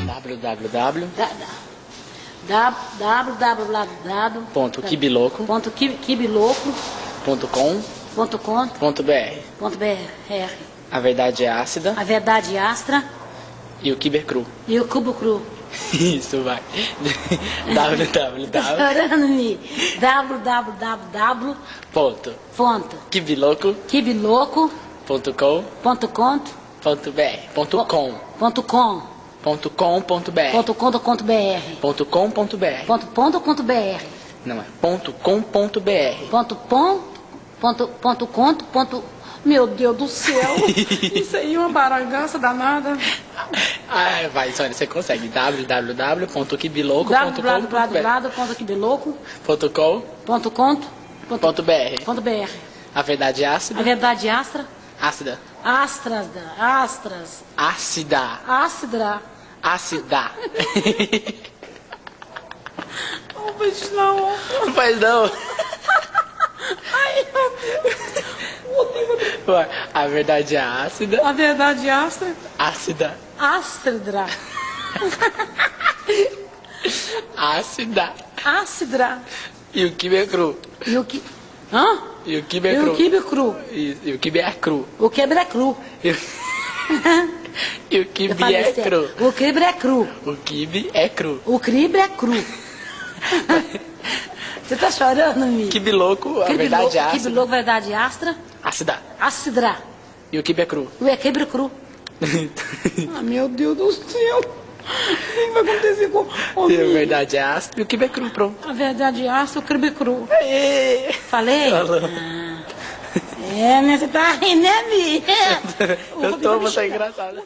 www. www.kibiloco.com.br. A verdade é ácida. A verdade é astra. E o kibe é cru. E o cubo cru. Isso, vai. www. www.kibiloco.com.br. Não, é .com.br. Meu Deus do céu. Isso aí é uma baragança danada. Ah, vai, Sônia, você consegue. www.kibiloco.com.br. A verdade é ácida. A verdade é astra. Ácida. Astras. Ácida. Ácida. Ácida. Não faz não. Não faz não. Ai, meu Deus. Ué, a verdade é ácida. A verdade é astra. Ácida. Ácida. Ácida. Ácida. E o kibe é cru. E o que? Hã? E o kibe é E cru. o quibe cru. E o kibe é cru. O quebra é cru. E o kibe é cru. O quibe é cru. O kibe é cru. O cribe é cru. Você tá chorando, Mi? Kibe louco, a verdade é ácida. Kibe louco, verdade astra. Ácida. Ácida. E o kibe é cru. O quebra cru. Ah, meu Deus do céu. O que vai acontecer com o E a verdade é ácida e o kibe é cru, pronto. A verdade é astra, o cribe é cru. Aê. Falei? Falou. É, né? Você tá rindo, né, Mi? Eu tô, você é engraçado.